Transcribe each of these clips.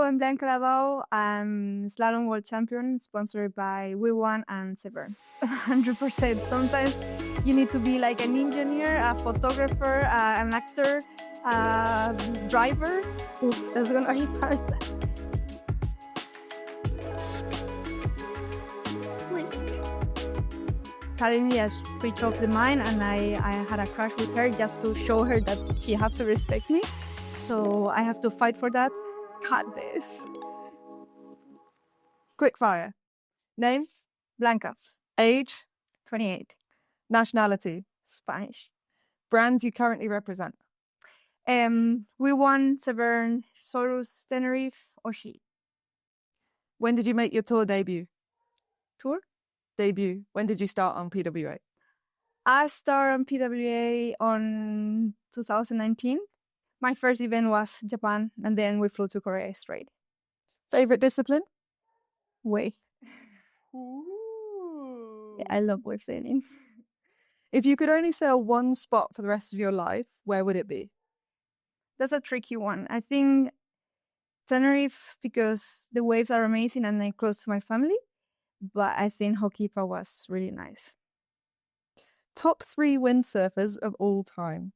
I'm Blanca Alabau. I'm Slalom World Champion, sponsored by Wii One and Seville. 100%. Sometimes you need to be like an engineer, a photographer, an actor, a driver. Oof, that's gonna be hard. Suddenly I switched off the mind and I had a crush with her just to show her that she have to respect me. So I have to fight for that. Got this. Quickfire. Name? Blanca, Age? 28, Nationality? Spanish. Brands you currently represent? Wii One, Seville, Sorus, Tenerife, Oshi. When did you make your tour debut? Tour? Debut. When did you start on PWA? I started on PWA on 2019. My first event was Japan, and then we flew to Korea straight. Favorite discipline? Wave. Ooh. Yeah, I love wave sailing. If you could only sail one spot for the rest of your life, where would it be? That's a tricky one. I think Tenerife, because the waves are amazing and I'm close to my family. But I think Hokipa was really nice. Top 3 windsurfers of all time?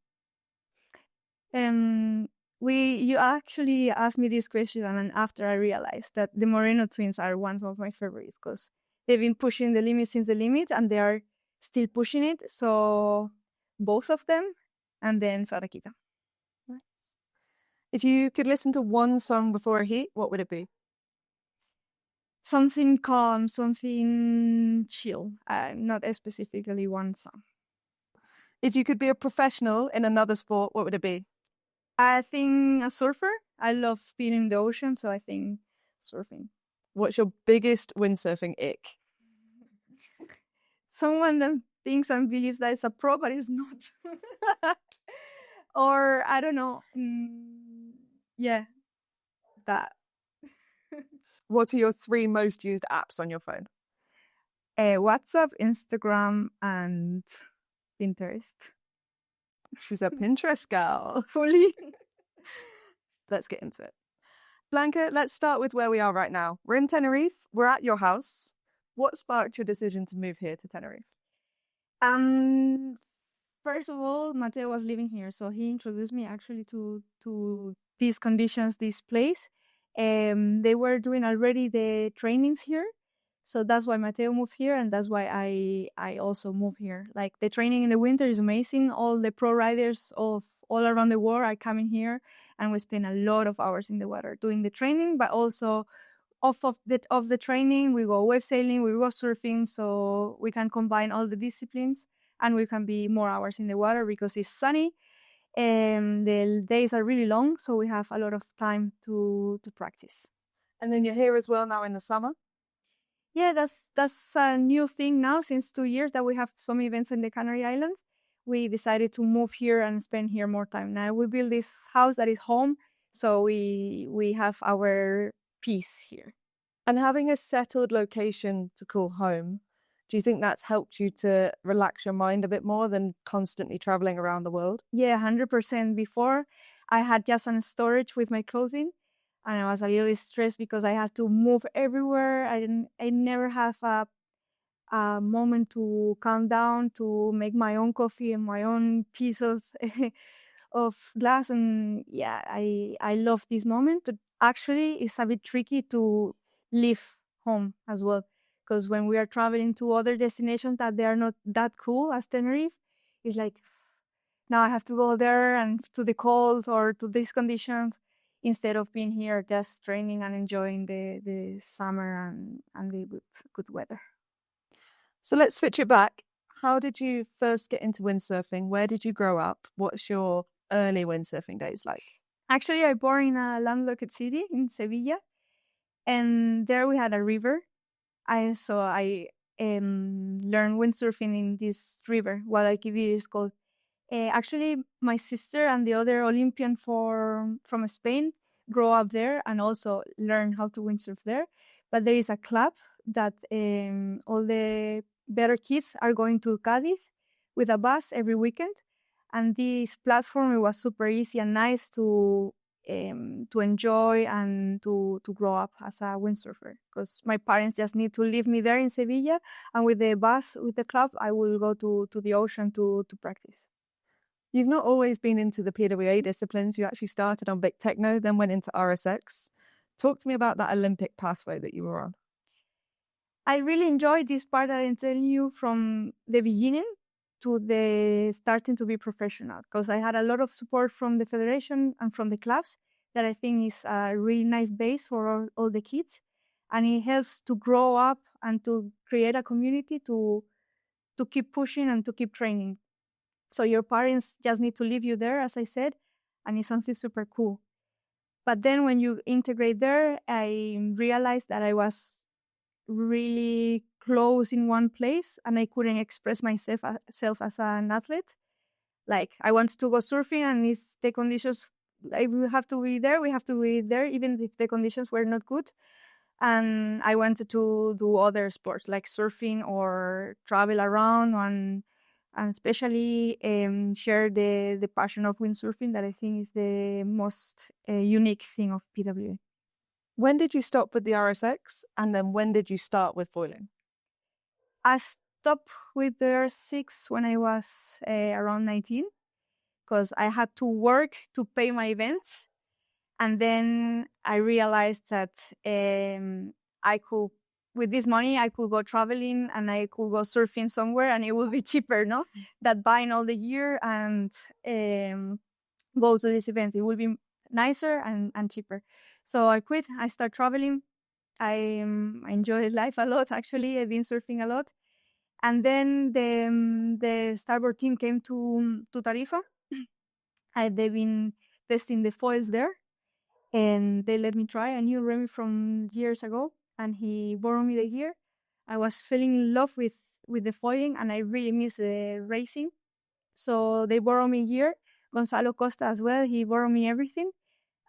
You actually asked me this question, and after I realized that the Moreno twins are one of my favorites because they've been pushing the limit since the limit, and they are still pushing it. So both of them, and then Sarakita. If you could listen to one song before a heat, what would it be? Something calm, something chill. Not specifically one song. If you could be a professional in another sport, what would it be? I think a surfer. I love being in the ocean, so I think surfing. What's your biggest windsurfing ick? Someone that thinks and believes that it's a pro, but it's not. Or, I don't know. Yeah, that. What are your 3 most used apps on your phone? WhatsApp, Instagram, and Pinterest. She's a Pinterest girl. Fully. Let's get into it. Blanca, let's start with where we are right now. We're in Tenerife. We're at your house. What sparked your decision to move here to Tenerife? First of all, Mateo was living here, so he introduced me actually to these conditions, this place. They were doing already the trainings here, so that's why Mateo moved here, and that's why I also moved here. Like, the training in the winter is amazing. All the pro riders of all around the world are coming here, and we spend a lot of hours in the water doing the training, but also off of the training, we go wave sailing, we go surfing, so we can combine all the disciplines, and we can be more hours in the water because it's sunny. The days are really long, so we have a lot of time to practice. And then you're here as well now in the summer? Yeah, that's a new thing now. Since 2 years that we have some events in the Canary Islands, we decided to move here and spend here more time. Now we build this house that is home, so we have our peace here. And having a settled location to call home, do you think that's helped you to relax your mind a bit more than constantly traveling around the world? Yeah, 100%. Before, I had just a storage with my clothing, and I was a little stressed because I had to move everywhere. I never have a moment to calm down, to make my own coffee and my own piece of glass. And yeah, I love this moment, but actually it's a bit tricky to leave home as well, because when we are traveling to other destinations that they are not that cool as Tenerife, it's like, now I have to go there and to the cold or to these conditions instead of being here just training and enjoying the summer and the good weather. So let's switch it back. How did you first get into windsurfing? Where did you grow up? What's your early windsurfing days like? Actually, I born in a landlocked city in Seville, and there we had a river. I learned windsurfing in this river. Guadalquivir is called. Actually, my sister and the other Olympian from Spain grow up there and also learn how to windsurf there. But there is a club that all the better kids are going to Cádiz with a bus every weekend. And this platform, it was super easy and nice to to enjoy and to grow up as a windsurfer, because my parents just need to leave me there in Seville, and with the bus, with the club, I will go to the ocean to practice. You've not always been into the PWA disciplines. You actually started on Big Techno, then went into RSX. Talk to me about that Olympic pathway that you were on. I really enjoyed this part that I'm telling you from the beginning to the starting to be professional, because I had a lot of support from the federation and from the clubs that I think is a really nice base for all the kids, and it helps to grow up and to create a community to keep pushing and to keep training. So your parents just need to leave you there, as I said, and it's something super cool. But then when you integrate there, I realized that I was really close in one place and I couldn't express myself as an athlete. Like, I wanted to go surfing, and if the conditions, like, we have to be there, even if the conditions were not good. And I wanted to do other sports like surfing or travel around and especially share the passion of windsurfing, that I think is the most unique thing of PWA. When did you stop with the RSX, and then when did you start with foiling? I stopped with the R6 when I was around 19, because I had to work to pay my events. And then I realized that I could, with this money, I could go traveling and I could go surfing somewhere, and it would be cheaper, no? Than buying all the gear and go to this event. It would be nicer and cheaper. So I quit. I started traveling. I enjoy life a lot, actually. I've been surfing a lot. And then the starboard team came to Tarifa. They've been testing the foils there, and they let me try. I knew Remy from years ago, and he borrowed me the gear. I was falling in love with the foiling, and I really miss the racing. So they borrowed me gear. Gonzalo Costa as well, he borrowed me everything.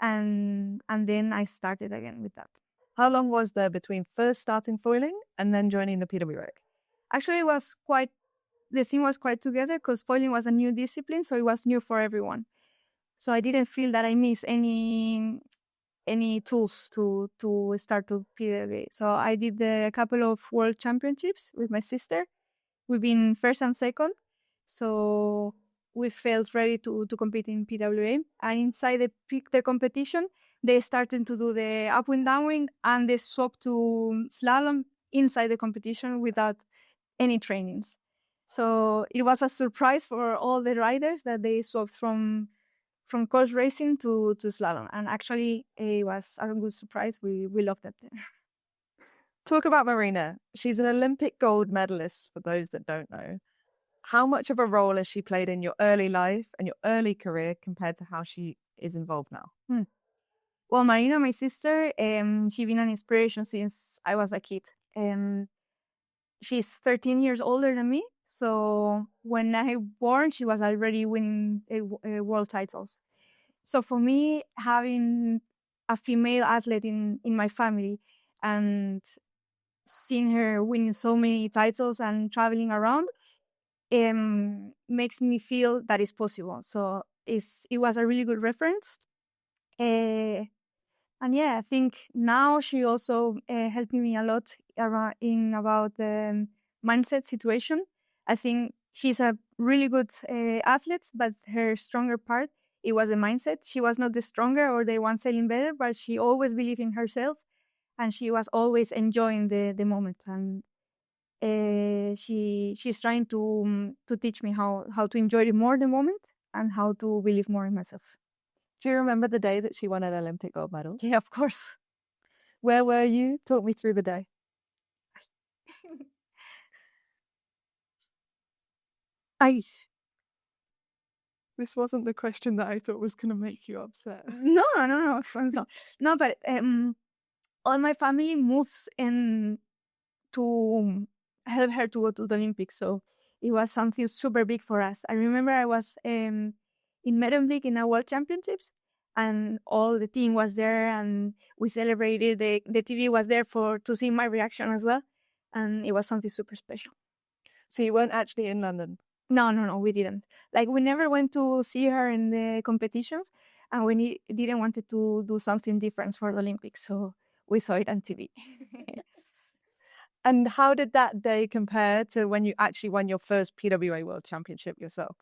And then I started again with that. How long was there between first starting foiling and then joining the PWA? Actually, the thing was quite together, because foiling was a new discipline, so it was new for everyone. So I didn't feel that I missed any tools to start to PWA. So I did a couple of world championships with my sister. We've been first and second, so we felt ready to compete in PWA. And inside the competition, they started to do the upwind, downwind, and they swapped to slalom inside the competition without any trainings. So it was a surprise for all the riders that they swapped from course racing to slalom. And actually, it was a good surprise. We loved it. Talk about Marina. She's an Olympic gold medalist, for those that don't know. How much of a role has she played in your early life and your early career compared to how she is involved now? Well, Marina, my sister, she's been an inspiration since I was a kid. She's 13 years older than me. So when I was born, she was already winning world titles. So for me, having a female athlete in my family and seeing her winning so many titles and traveling around makes me feel that it's possible. So it was a really good reference. And yeah, I think now she also helping me a lot about the mindset situation. I think she's a really good athlete, but her stronger part, it was the mindset. She was not the stronger or the one sailing better, but she always believed in herself, and she was always enjoying the moment. And she's trying to teach me how to enjoy more the moment and how to believe more in myself. Do you remember the day that she won an Olympic gold medal? Yeah, of course. Where were you? Talk me through the day. This wasn't the question that I thought was going to make you upset. No, no, but all my family moves in to help her to go to the Olympics, so it was something super big for us. I remember I was in Medemblik in a World Championships, and all the team was there, and we celebrated. The TV was there to see my reaction as well, and it was something super special. So you weren't actually in London? No, we didn't. Like, we never went to see her in the competitions, and we didn't wanted to do something different for the Olympics, so we saw it on TV. And how did that day compare to when you actually won your first PWA World Championship yourself?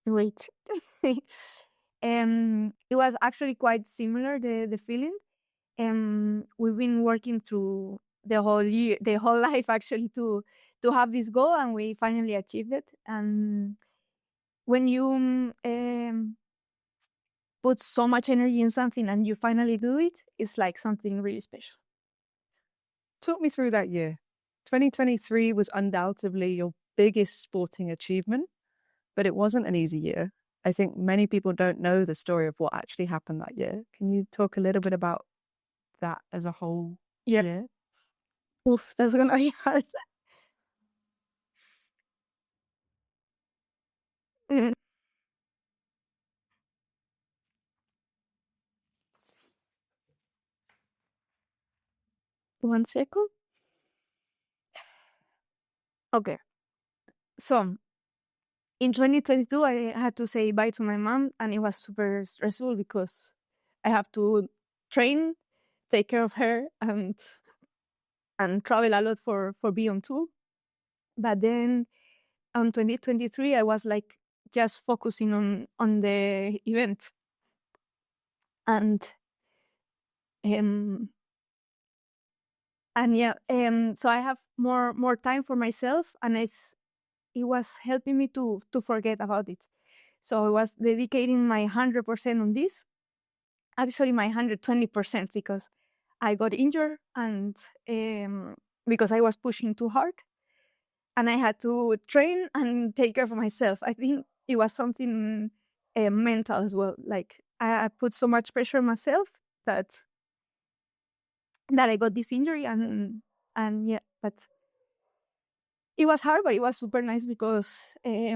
Wait. It was actually quite similar, the feeling. We've been working through the whole year, the whole life actually, to have this goal, and we finally achieved it. And when you put so much energy in something and you finally do it, it's like something really special. Talk me through that year. 2023 was undoubtedly your biggest sporting achievement, but it wasn't an easy year. I think many people don't know the story of what actually happened that year. Can you talk a little bit about that as a whole year? Oof, that's gonna be hard. Mm. 1 second. Okay. So in 2022, I had to say bye to my mom, and it was super stressful because I have to train, take care of her, and travel a lot for being on tour. But then on 2023, I was like just focusing on the event, and um yeah, so I have more time for myself, and it was helping me to forget about it. So I was dedicating my 100% on this, actually my 120%, because I got injured, and because I was pushing too hard, and I had to train and take care of myself. I think it was something mental as well. Like I put so much pressure on myself that I got this injury, and yeah, but it was hard, but it was super nice because I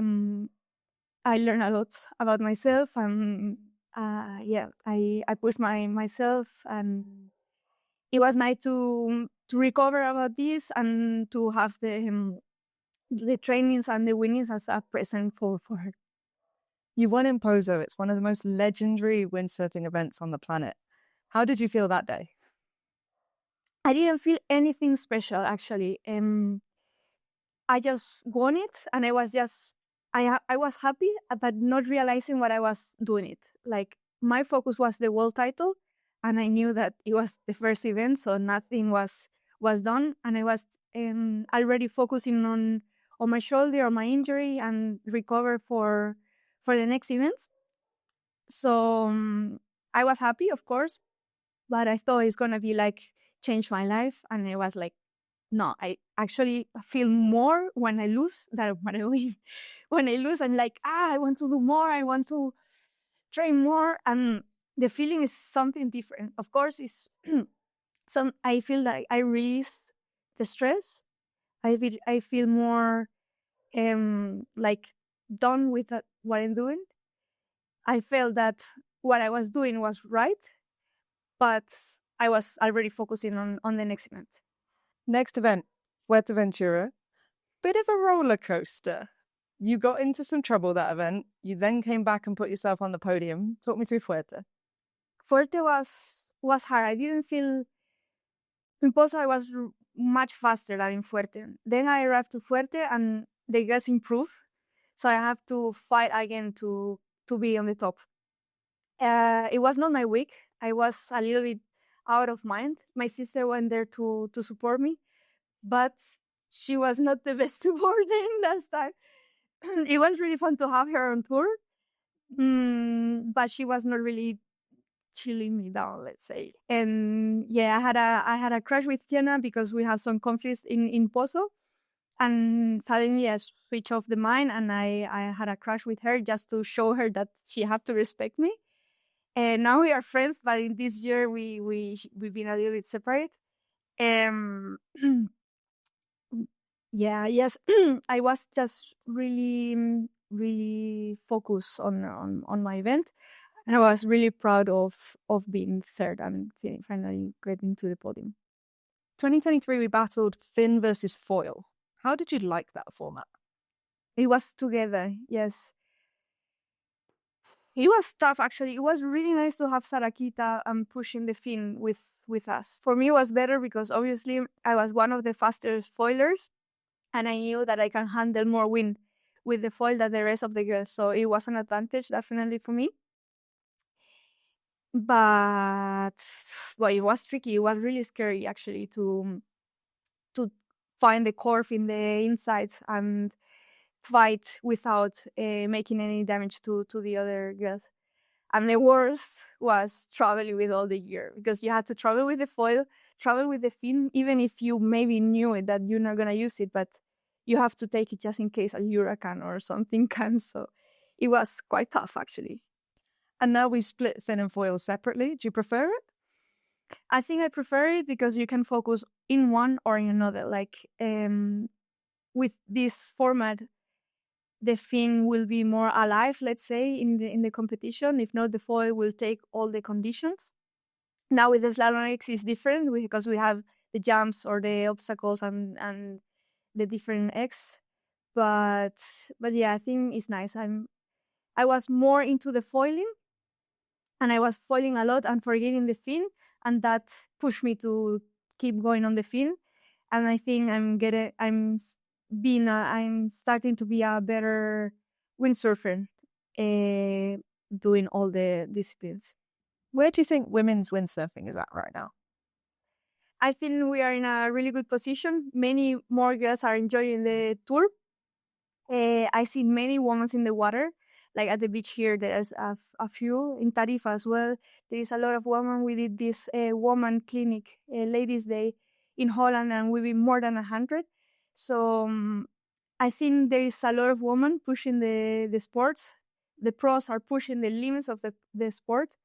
learned a lot about myself, and yeah, I pushed myself, and it was nice to recover about this and to have the trainings and the winnings as a present for her. You won in Poso. It's one of the most legendary windsurfing events on the planet. How did you feel that day? I didn't feel anything special actually. I just won it, and I was happy, but not realizing what I was doing it. Like my focus was the world title, and I knew that it was the first event, so nothing was done, and I was already focusing on my shoulder, on my injury, and recover for the next events. So I was happy, of course, but I thought it's gonna be like change my life, and it was like, no, I actually feel more when I lose than when I win. When I lose, I'm like, I want to do more. I want to train more, and the feeling is something different. Of course, it's some. I feel like I release the stress. I feel more like done with what I'm doing. I felt that what I was doing was right, but I was already focusing on the next event. Next event, Fuerteventura. Bit of a roller coaster. You got into some trouble that event. You then came back and put yourself on the podium. Talk me through Fuerte. Fuerte was hard. I didn't feel in Pozo. I was much faster than in Fuerte. Then I arrived to Fuerte, and the gas improved, so I have to fight again to be on the top. It was not my week. I was a little bit out of mind. My sister went there to support me, but she was not the best supporter last time. It was really fun to have her on tour, but she was not really chilling me down, let's say. And yeah, I had a crush with Jenna because we had some conflicts in Pozo, and suddenly I switched off the mind, and I had a crush with her just to show her that she had to respect me. And now we are friends, but in this year we've been a little bit separate. Um, yeah, yes, I was just really focused on my event. And I was really proud of being third and finally getting to the podium. 2023, we battled fin versus foil. How did you like that format? It was together, yes. It was tough, actually. It was really nice to have Sarakita pushing the fin with us. For me, it was better because obviously I was one of the fastest foilers, and I knew that I can handle more wind with the foil than the rest of the girls. So it was an advantage, definitely, for me. But well, it was tricky. It was really scary, actually, to find the curve in the insides and fight without making any damage to the other girls. And the worst was traveling with all the gear, because you had to travel with the foil, travel with the fin, even if you maybe knew it that you're not gonna use it, but you have to take it just in case a hurricane or something comes. So it was quite tough, actually. And now we've split fin and foil separately. Do you prefer it? I think I prefer it because you can focus in one or in another. Like with this format, the fin will be more alive, let's say, in the competition. If not, the foil will take all the conditions. Now with the slalom X is different because we have the jumps or the obstacles and the different X. But yeah, I think it's nice. I was more into the foiling, and I was foiling a lot and forgetting the fin, and that pushed me to keep going on the fin. And I think I'm starting to be a better windsurfer, doing all the disciplines. Where do you think women's windsurfing is at right now? I think we are in a really good position. Many more girls are enjoying the tour. I see many women in the water, like at the beach here. There's a few in Tarifa as well. There is a lot of women. We did this woman clinic, Ladies' Day, in Holland, and we've been more than 100. So I think there is a lot of women pushing the sports. The pros are pushing the limits of the sport.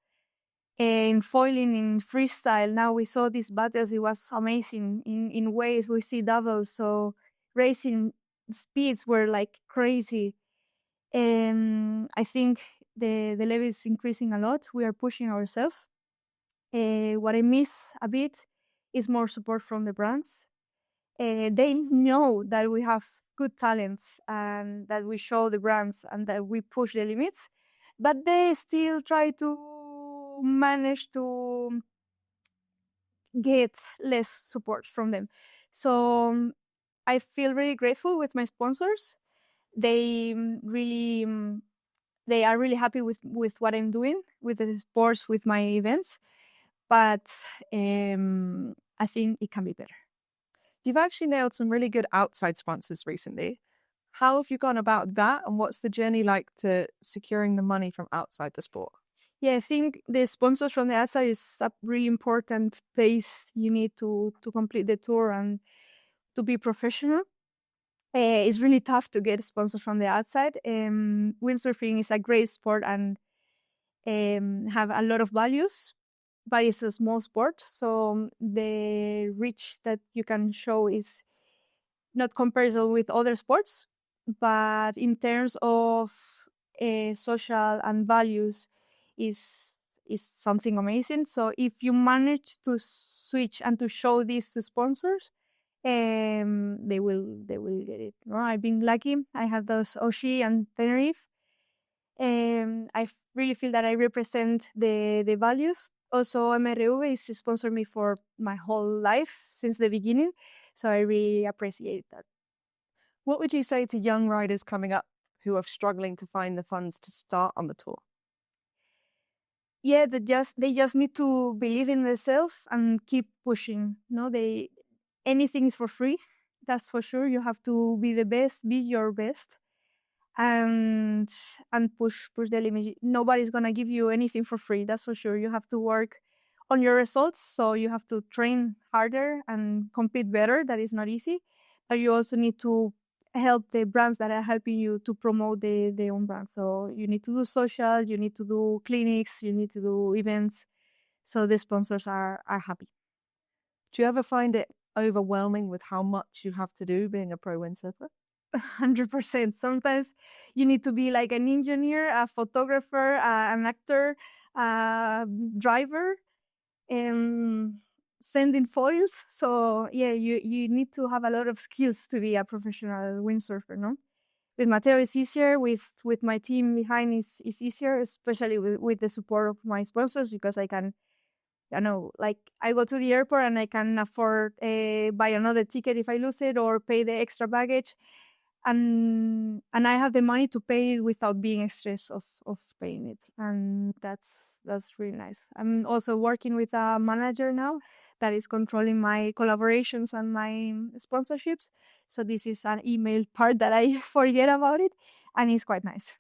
In foiling, in freestyle, now we saw these battles. It was amazing. In waves, we see doubles. So racing speeds were like crazy. And I think the level is increasing a lot. We are pushing ourselves. What I miss a bit is more support from the brands. They know that we have good talents and that we show the brands and that we push the limits, but they still try to manage to get less support from them. So I feel really grateful with my sponsors. They they are really happy with what I'm doing with the sports, with my events, but I think it can be better. You've actually nailed some really good outside sponsors recently. How have you gone about that, and what's the journey like to securing the money from outside the sport? Yeah, I think the sponsors from the outside is a really important place you need to complete the tour and to be professional. It's really tough to get sponsors from the outside. Windsurfing is a great sport and have a lot of values, but it's a small sport, so the reach that you can show is not comparable with other sports. But in terms of social and values, is something amazing. So if you manage to switch and to show this to sponsors, they will get it. No, I've been lucky. I have those Oshi and Tenerife. I really feel that I represent the values. Also, MRV is sponsored me for my whole life since the beginning, so I really appreciate that. What would you say to young riders coming up who are struggling to find the funds to start on the tour? Yeah, they just need to believe in themselves and keep pushing. No, anything is for free. That's for sure. You have to be the best, be your best, and push the limit. Nobody's gonna give you anything for free. That's for sure. You have to work on your results, so you have to train harder and compete better. That is not easy, but you also need to help the brands that are helping you to promote their own brand. So you need to do social, you need to do clinics, you need to do events, so the sponsors are happy. Do you ever find it overwhelming with how much you have to do being a pro windsurfer? 100%. Sometimes you need to be like an engineer, a photographer, an actor, a driver, and sending foils. So yeah, you need to have a lot of skills to be a professional windsurfer, no? With Mateo it's easier. With my team behind is easier, especially with the support of my sponsors, because I can, like I go to the airport and I can afford buy another ticket if I lose it, or pay the extra baggage, and I have the money to pay it without being stressed of paying it, and that's really nice. I'm also working with a manager now that is controlling my collaborations and my sponsorships. So this is an email part that I forget about it, and it's quite nice.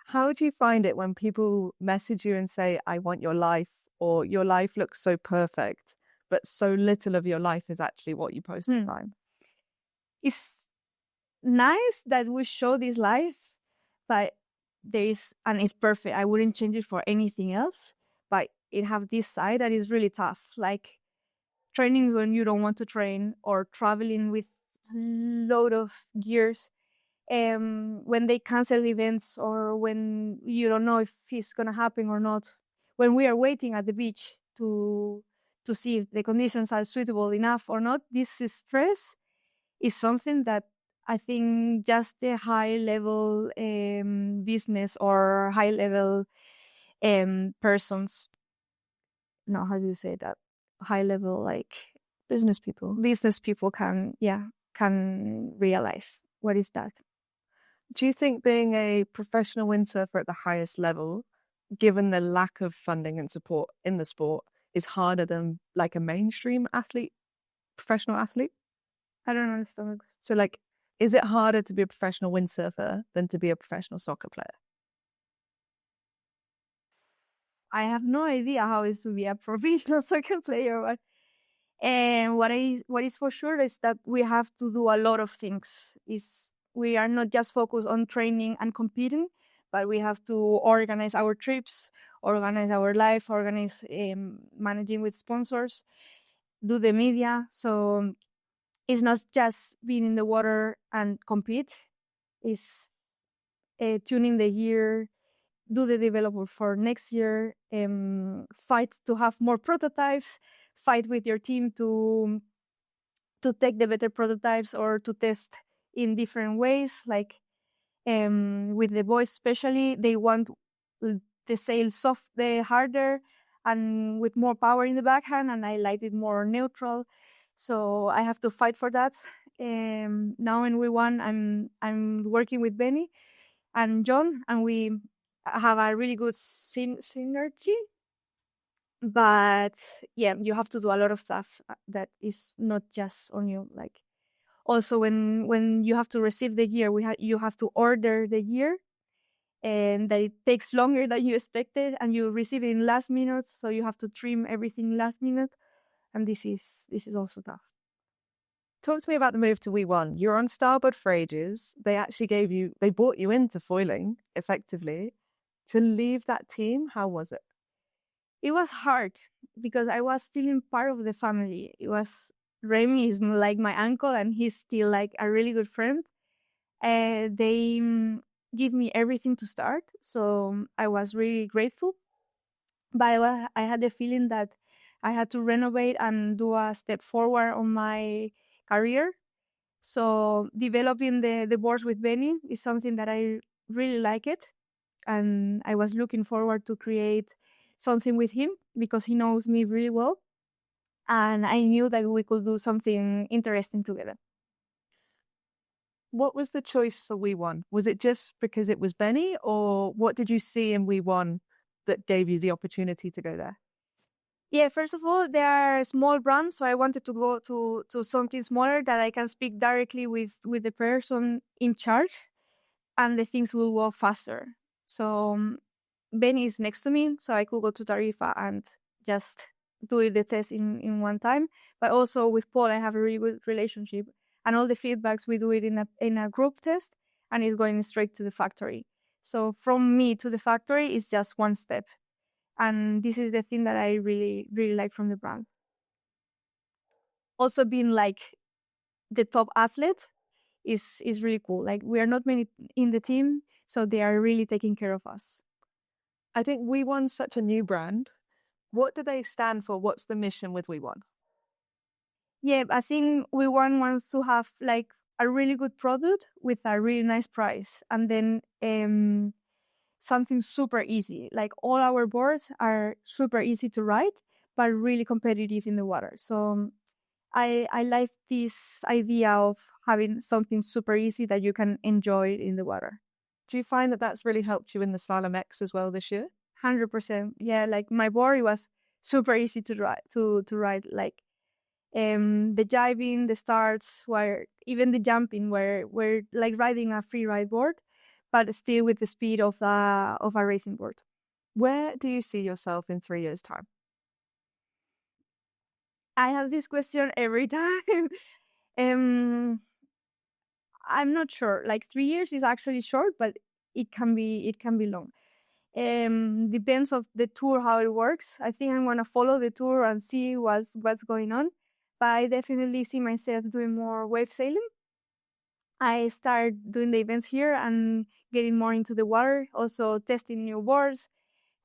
How do you find it when people message you and say, I want your life, or your life looks so perfect, but so little of your life is actually what you post online? It's nice that we show this life, but and it's perfect. I wouldn't change it for anything else, but it have this side that is really tough, like trainings when you don't want to train, or traveling with load of gears, when they cancel events, or when you don't know if it's gonna happen or not, when we are waiting at the beach to see if the conditions are suitable enough or not. This stress is something that I think just the high level business or high level persons, no, how do you say that? High level, like Business people. business people can realize what is that. Do you think being a professional windsurfer at the highest level, given the lack of funding and support in the sport, is harder than like a mainstream athlete, professional athlete? I don't understand. So like, is it harder to be a professional windsurfer than to be a professional soccer player? I have no idea how it is to be a professional soccer player, but and what is for sure is that we have to do a lot of things. Is we are not just focused on training and competing, but we have to organize our trips, organize our life, organize managing with sponsors, do the media. So it's not just being in the water and compete. It's tuning the gear, do the development for next year, fight to have more prototypes, fight with your team to take the better prototypes, or to test in different ways. Like with the boys especially, they want the sail soft, the harder, and with more power in the backhand, and I like it more neutral. So I have to fight for that. Now in Wii One, I'm working with Benny and John, and we have a really good synergy. But yeah, you have to do a lot of stuff that is not just on you. Like also when you have to receive the gear, you have to order the gear, and that it takes longer than you expected, and you receive it in last minute, so you have to trim everything last minute, and this is also tough. Talk to me about the move to Wii One. You were on starboard for ages. They brought you into foiling effectively. To leave that team, how was it? It was hard because I was feeling part of the family. Remy is like my uncle, and he's still like a really good friend. They give me everything to start, so I was really grateful. But I had the feeling that I had to renovate and do a step forward on my career. So developing the boards with Benny is something that I really like it, and I was looking forward to create something with him because he knows me really well, and I knew that we could do something interesting together. What was the choice for Wii One? Was it just because it was Benny, or what did you see in Wii One that gave you the opportunity to go there? Yeah, first of all, they are small brands, so I wanted to go to something smaller that I can speak directly with the person in charge, and the things will go faster. So Benny is next to me, so I could go to Tarifa and just do the test in one time. But also with Paul, I have a really good relationship, and all the feedbacks we do it in a group test, and it's going straight to the factory. So from me to the factory is just one step, and this is the thing that I really really like from the brand. Also, being like the top athlete is really cool. Like we are not many in the team, so they are really taking care of us. I think Wii One's such a new brand. What do they stand for? What's the mission with Wii One? Yeah, I think we wants to have like a really good product with a really nice price, and then something super easy. Like all our boards are super easy to ride, but really competitive in the water. So I like this idea of having something super easy that you can enjoy in the water. Do you find that that's really helped you in the Slalom X as well this year? 100%. Yeah, like my board, it was super easy to ride. To ride, like the jiving, the starts, where even the jumping, where we're like riding a free ride board, but still with the speed of a racing board. Where do you see yourself in 3 years' time? I have this question every time. I'm not sure. Like 3 years is actually short, but it can be long. Depends of the tour how it works. I think I'm gonna follow the tour and see what's going on. But I definitely see myself doing more wave sailing. I start doing the events here and getting more into the water, also testing new boards.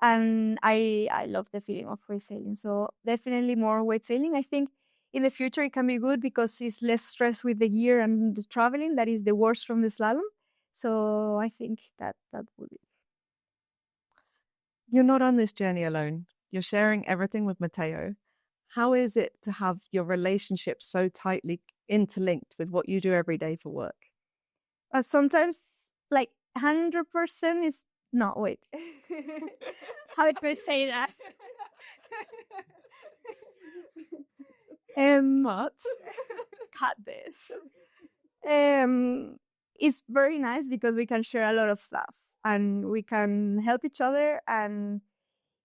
And I love the feeling of wave sailing. So definitely more wave sailing. I think in the future it can be good because it's less stress with the gear and the traveling. That is the worst from the slalom. So I think that would be. You're not on this journey alone. You're sharing everything with Mateo. How is it to have your relationship so tightly interlinked with what you do every day for work? Sometimes like 100% is not wait. How do I say that? But Cut this. Um, it's very nice because we can share a lot of stuff and we can help each other. And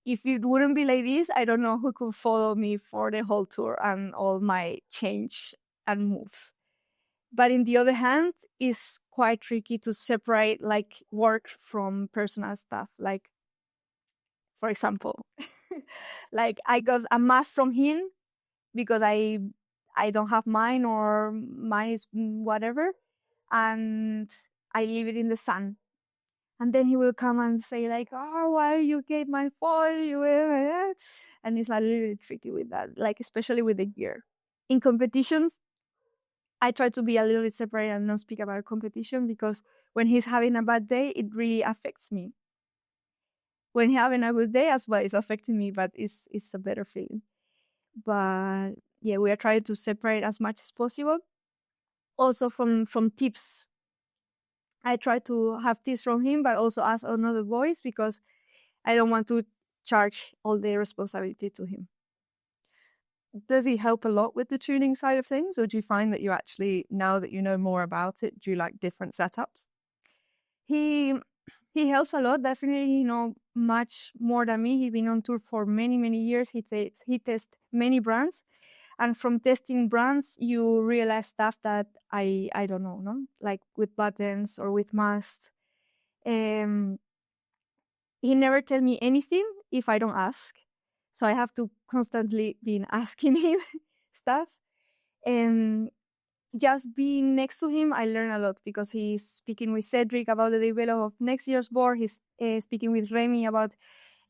if it wouldn't be like this, I don't know who could follow me for the whole tour and all my change and moves. But in the other hand, it's quite tricky to separate like work from personal stuff. Like, for example, like I got a mask from him because I don't have mine or mine is whatever, and I leave it in the sun. And then he will come and say like, "Oh, why you gave my foil?" And it's a little bit tricky with that, like especially with the gear. In competitions, I try to be a little bit separate and not speak about competition because when he's having a bad day, it really affects me. When he's having a good day as well, it's affecting me, but it's a better feeling. But yeah, we are trying to separate as much as possible. Also from tips, I try to have tips from him, but also ask another voice because I don't want to charge all the responsibility to him. does he help a lot with the tuning side of things? Or do you find that you actually, now that you know more about it, do you like different setups? He he helps a lot. Definitely, he know much more than me. He's been on tour for many years. He tests many brands, and from testing brands, you realize stuff that I don't know, no? Like with buttons or with masks. Um, he never tell me anything if I don't ask, so I have to constantly be asking him stuff. And just being next to him, I learn a lot because he's speaking with Cedric about the development of next year's board. He's speaking with Remy about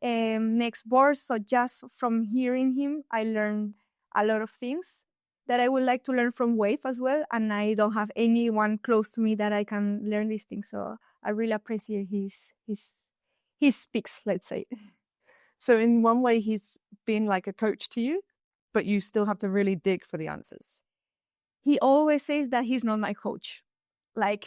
next board. So just from hearing him, I learned a lot of things that I would like to learn from Wave as well. And I don't have anyone close to me that I can learn these things. So I really appreciate his speaks, let's say. So in one way, he's been like a coach to you, but you still have to really dig for the answers. He always says that he's not my coach. Like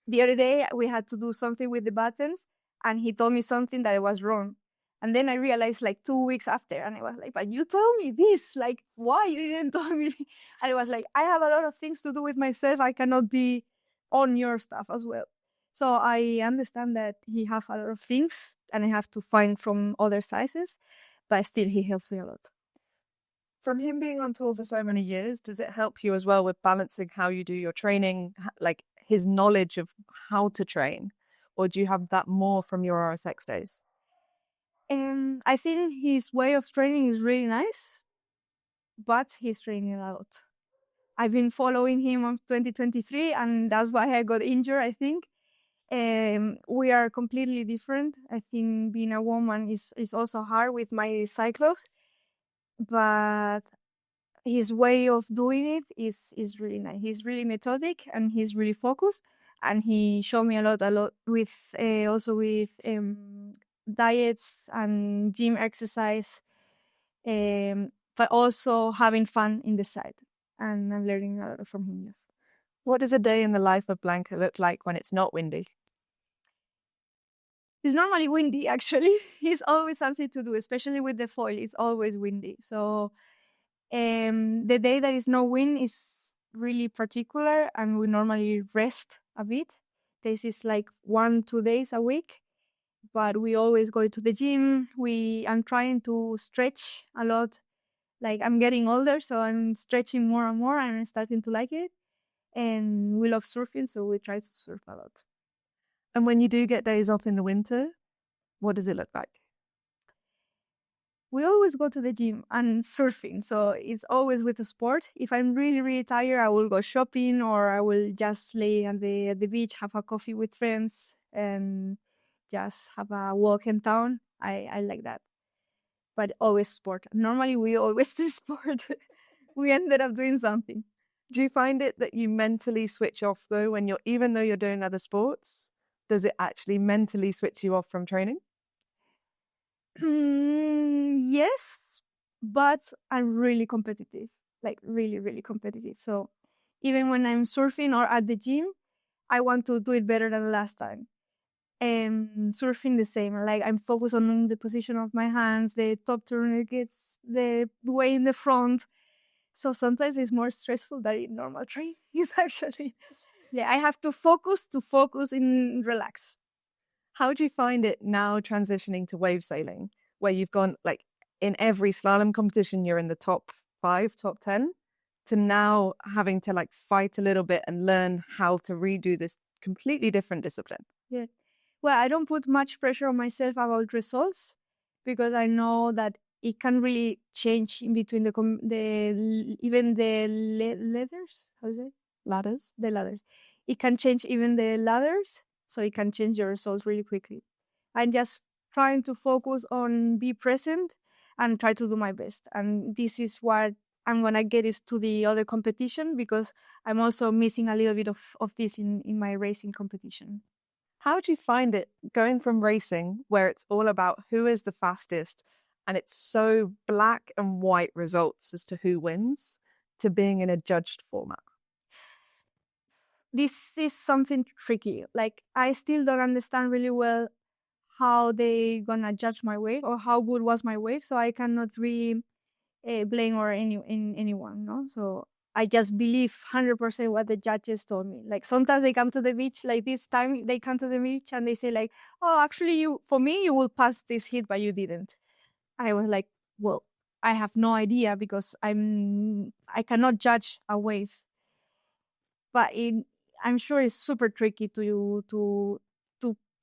the other day, we had to do something with the buttons, and he told me something that I was wrong. And then I realized like 2 weeks after, and I was like, "But you told me this. Like, why you didn't tell me?" And I was like, "I have a lot of things to do with myself. I cannot be on your stuff as well." So I understand that he have a lot of things, and I have to find from other sizes, but still he helps me a lot. From him being on tour for so many years, does it help you as well with balancing how you do your training, like his knowledge of how to train? Or do you have that more from your RSX days? And I think his way of training is really nice, but he's training a lot. I've been following him on 2023, and that's why I got injured, I think. We are completely different. I think being a woman is also hard with my cycles, but his way of doing it is really nice. He's really methodic and he's really focused, and he showed me a lot with also with diets and gym exercise, but also having fun in the side. And I'm learning a lot from him. Yes. What does a day in the life of Blanca look like when it's not windy? It's normally windy, actually. It's always something to do, especially with the foil. It's always windy. So the day that is no wind is really particular, and we normally rest a bit. This is like 1-2 days a week, but we always go to the gym. I'm trying to stretch a lot. Like, I'm getting older, so I'm stretching more and more, and I'm starting to like it. And we love surfing, so we try to surf a lot. And when you do get days off in the winter, what does it look like? We always go to the gym and surfing, so it's always with a sport. If I'm really, really tired, I will go shopping, or I will just lay at the beach, have a coffee with friends, and just have a walk in town. I like that. But always sport. Normally, we always do sport. We ended up doing something. Do you find it that you mentally switch off though when even though you're doing other sports? Does it actually mentally switch you off from training? Yes, but I'm really competitive, like really, really competitive. So even when I'm surfing or at the gym, I want to do it better than last time. And surfing the same, like I'm focused on the position of my hands, the top tourniquets, the way in the front. So sometimes it's more stressful than in normal training. It's actually, yeah, I have to focus and relax. How do you find it now transitioning to wave sailing, where you've gone like in every slalom competition, you're in the top 5, top 10, to now having to like fight a little bit and learn how to redo this completely different discipline? Yeah. Well, I don't put much pressure on myself about results, because I know that it can really change in between even the ladders. How is it? Ladders. The ladders. It can change even the ladders, so it can change your results really quickly. I'm just trying to focus on be present and try to do my best. And this is what I'm gonna get is to the other competition, because I'm also missing a little bit of this in my racing competition. How do you find it going from racing, where it's all about who is the fastest and it's so black and white results as to who wins, to being in a judged format? This is something tricky. Like, I still don't understand really well how they gonna judge my wave or how good was my wave, so I cannot really blame or anyone, no. So I just believe 100% what the judges told me. Like, sometimes they come to the beach, like this time they come to the beach and they say like, oh, actually you will pass this hit, but you didn't. I was like, well, I have no idea, because I cannot judge a wave. But I'm sure it's super tricky to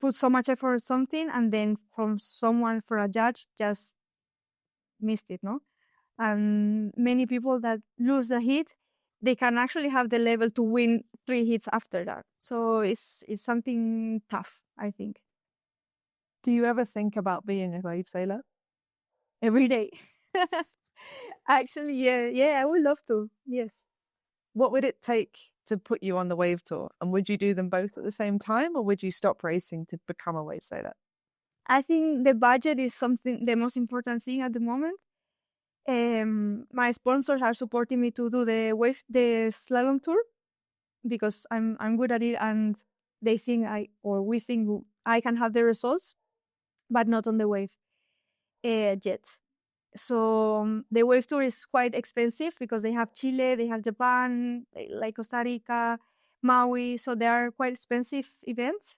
put so much effort on something, and then from someone, for a judge, just missed it, no. And many people that lose the hit, they can actually have the level to win 3 hits after that. So it's something tough, I think. Do you ever think about being a wave sailor? Every day. Actually, yeah, I would love to. Yes. What would it take to put you on the wave tour? And would you do them both at the same time, or would you stop racing to become a wave sailor? I think the budget is the most important thing at the moment. My sponsors are supporting me to do the slalom tour, because I'm good at it, and we think I can have the results, but not on the wave yet. So the wave tour is quite expensive, because they have Chile, they have Japan, like Costa Rica, Maui. So they are quite expensive events,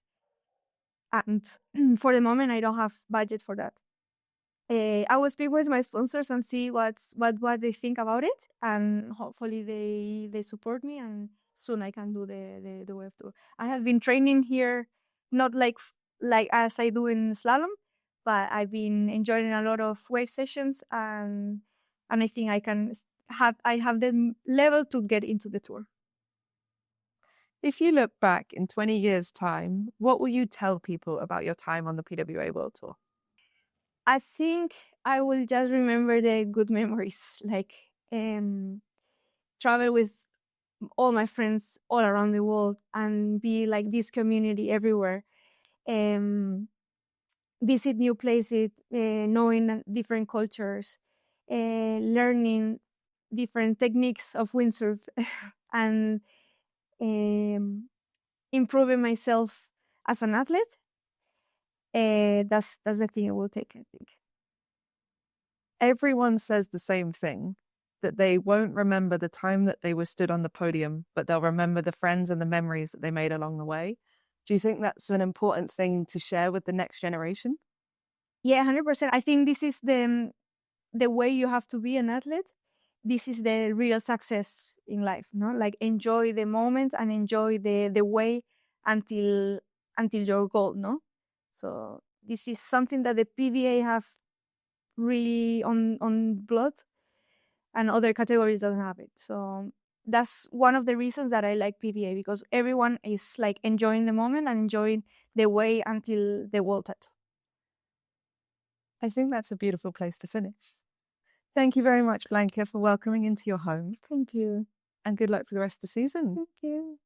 and for the moment I don't have budget for that. I will speak with my sponsors and see what they think about it, and hopefully they support me, and soon I can do the wave tour. I have been training here, not like as I do in slalom, but I've been enjoying a lot of wave sessions, and I think I have the level to get into the tour. If you look back in 20 years' time, what will you tell people about your time on the PWA World Tour? I think I will just remember the good memories, like travel with all my friends all around the world and be like this community everywhere. Visit new places, knowing different cultures, learning different techniques of windsurf, and improving myself as an athlete. That's the thing I will take, I think. Everyone says the same thing, that they won't remember the time that they were stood on the podium, but they'll remember the friends and the memories that they made along the way. Do you think that's an important thing to share with the next generation? Yeah, 100%. I think this is the way you have to be an athlete. This is the real success in life, no? Like enjoy the moment and enjoy the way until your goal, no? So this is something that the PVA have really on blood, and other categories doesn't have it. So that's one of the reasons that I like PVA, because everyone is like enjoying the moment and enjoying the way until the world title. I think that's a beautiful place to finish. Thank you very much, Blanca, for welcoming into your home. Thank you. And good luck for the rest of the season. Thank you.